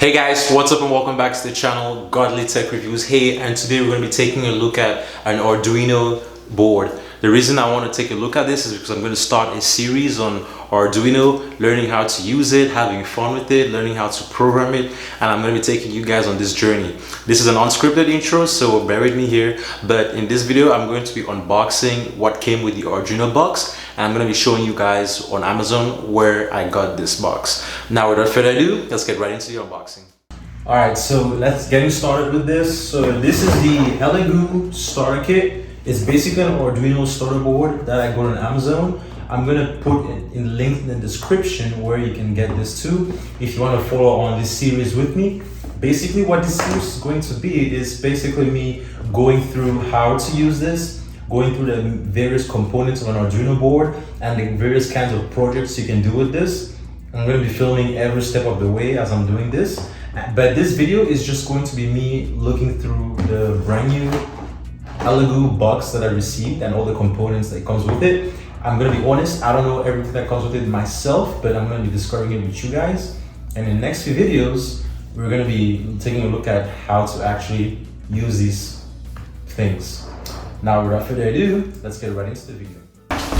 Hey guys, what's up and welcome back to the channel Godly Tech Reviews. Hey, and today we're going to be taking a look at an Arduino board. The reason I want to take a look at this is because I'm going to start a series on Arduino, learning how to use it, having fun with it, learning how to program it, and I'm going to be taking you guys on this journey. This is an unscripted intro, so bear with me here, but in this video I'm going to be unboxing what came with the Arduino box, and I'm going to be showing you guys on Amazon where I got this box. Now without further ado, let's get right into the unboxing. Alright, so let's get started with this. So this is the Elegoo starter kit. It's basically an Arduino starter board that I got on Amazon. I'm gonna put a link in the description where you can get this too if you want to follow on this series with me. Basically what this series is going to be is basically me going through how to use this, going through the various components of an Arduino board and the various kinds of projects you can do with this. I'm going to be filming every step of the way as I'm doing this, but this video is just going to be me looking through the brand new Elegoo box that I received and all the components that comes with it. I'm going to be honest, I don't know everything that comes with it myself, but I'm going to be discovering it with you guys. And in the next few videos, we're going to be taking a look at how to actually use these things. Now, without further ado, let's get right into the video.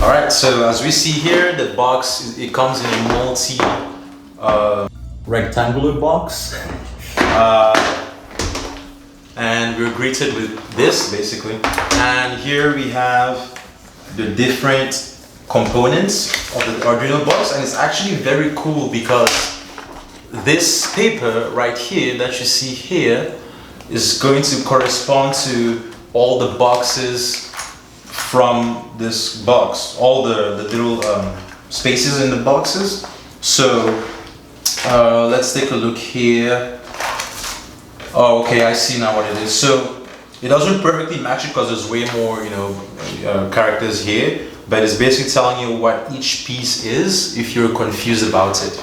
All right, so as we see here, the box, it comes in a multi rectangular box. And we're greeted with this basically. And here we have the different components of the Arduino box, and it's actually very cool because this paper right here that you see here is going to correspond to all the boxes from this box, all the little spaces in the boxes. So let's take a look here. Oh, okay, I see now what it is. So it doesn't perfectly match it because there's way more, characters here, but it's basically telling you what each piece is if you're confused about it.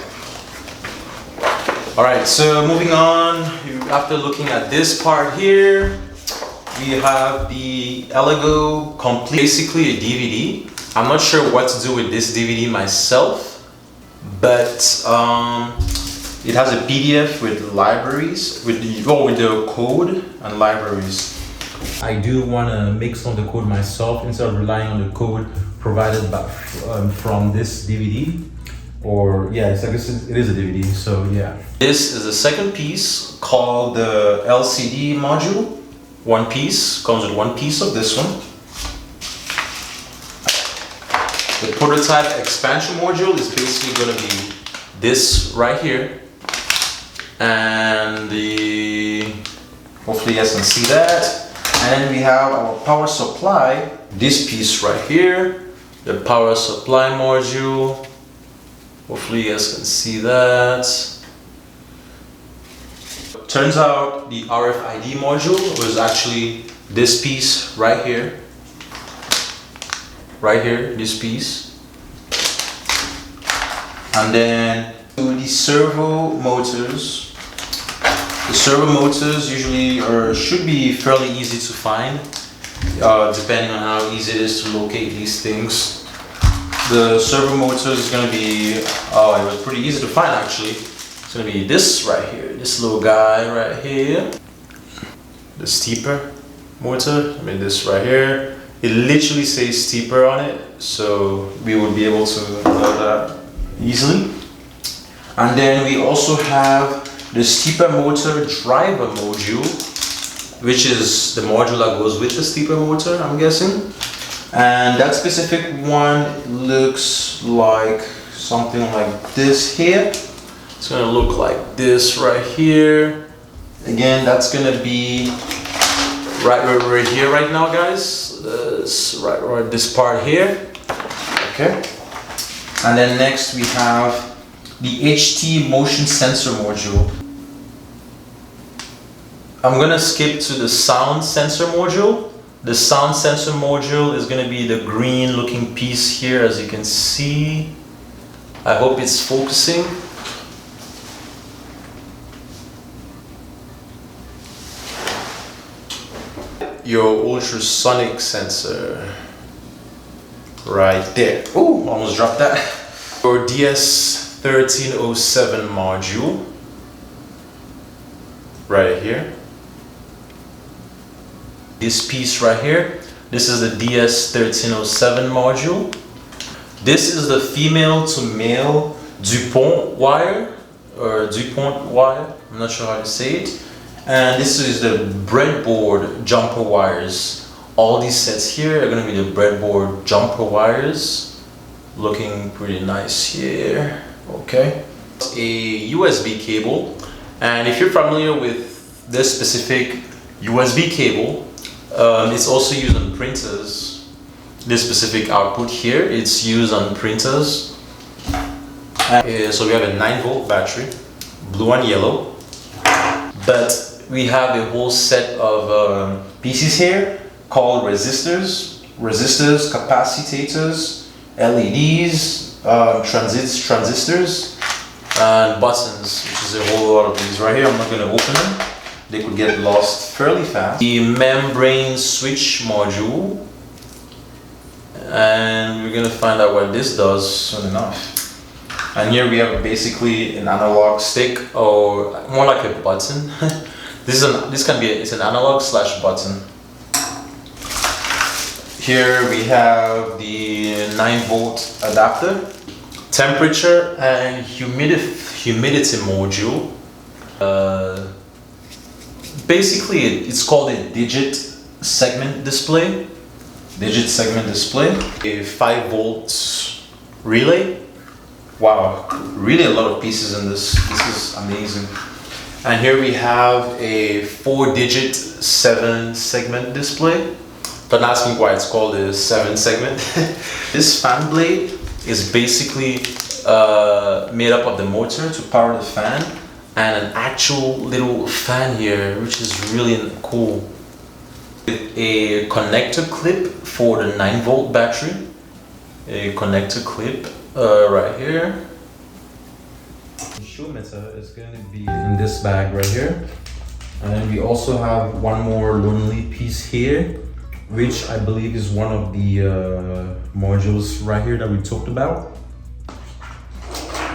All right, so moving on, after looking at this part here, we have the Elegoo complete, basically a DVD. I'm not sure what to do with this DVD myself, but it has a PDF with libraries, with the code and libraries. I do want to make some of the code myself instead of relying on the code provided by, from this DVD. Or yeah, I guess it is a DVD, so yeah. This is the second piece called the LCD module. One piece, comes with one piece of this one. The prototype expansion module is basically going to be this right here. And hopefully you guys can see that. And we have our power supply, this piece right here, the power supply module. Hopefully you guys can see that. Turns out the RFID module was actually this piece right here. Right here, this piece. And then the servo motors. The servo motors usually should be fairly easy to find, depending on how easy it is to locate these things. The servo motor is going to be, it was pretty easy to find actually. It's going to be this right here, this little guy right here. The steeper motor, this right here. It literally says steeper on it, so we would be able to know that easily. And then we also have the steeper motor driver module, which is the module that goes with the steeper motor, I'm guessing. And that specific one looks like something like this here. It's gonna look like this right here. Again, that's gonna be right where we're here right now, guys. Right this part here. Okay. And then next we have the HT motion sensor module. I'm gonna skip to the sound sensor module. The sound sensor module is gonna be the green looking piece here, as you can see. I hope it's focusing. Your ultrasonic sensor. Right there. Ooh, almost dropped that. Your DS1307 module. right here. This piece right here, this is the DS1307 module. This is the female to male DuPont wire, or DuPont wire, I'm not sure how to say it. And this is the breadboard jumper wires. All these sets here are going to be the breadboard jumper wires. Looking pretty nice here. Okay. A USB cable, and if you're familiar with this specific USB cable, it's also used on printers. This specific output here, it's used on printers. So we have a 9-volt battery, blue and yellow, but we have a whole set of pieces here called resistors, capacitors, LEDs, transistors, and buttons, which is a whole lot of these right here. I'm not going to open them. They could get lost fairly fast. The membrane switch module, and we're going to find out what this does soon enough. And here we have basically an analog stick, or more like a button. It's an analog slash button. Here we have the 9-volt adapter, temperature and humidity module. Basically, it's called a digit segment display. A 5-volt relay. Wow, really a lot of pieces in this. This is amazing. And here we have a 4-digit 7-segment display. Don't ask me why it's called a 7-segment. This fan blade is basically made up of the motor to power the fan, and an actual little fan here, which is really cool. With a connector clip for the 9-volt battery. A connector clip right here. The show meter is going to be in this bag right here. And then we also have one more lonely piece here, which I believe is one of the modules right here that we talked about.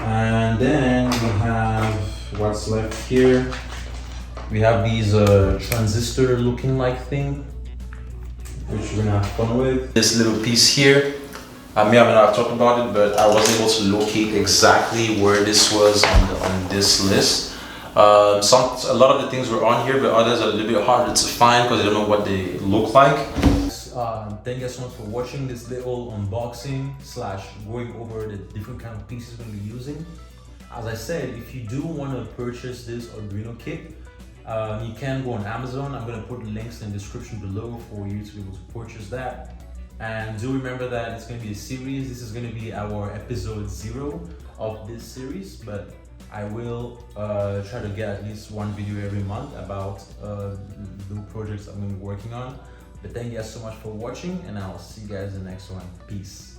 And then we have what's left here. We have these transistor looking like thing, which we're gonna have fun with. This little piece here, I may have not talked about it, but I was able to locate exactly where this was on this list. A lot of the things were on here, but others are a little bit harder to find because I don't know what they look like. Thank you so much for watching this little unboxing / going over the different kind of pieces we're going to be using. As I said, if you do want to purchase this Arduino kit, you can go on Amazon. I'm going to put links in the description below for you to be able to purchase that. And do remember that it's going to be a series. This is going to be our episode 0 of this series, but I will try to get at least one video every month about the projects I'm going to be working on. But thank you guys so much for watching, and I'll see you guys in the next one. Peace.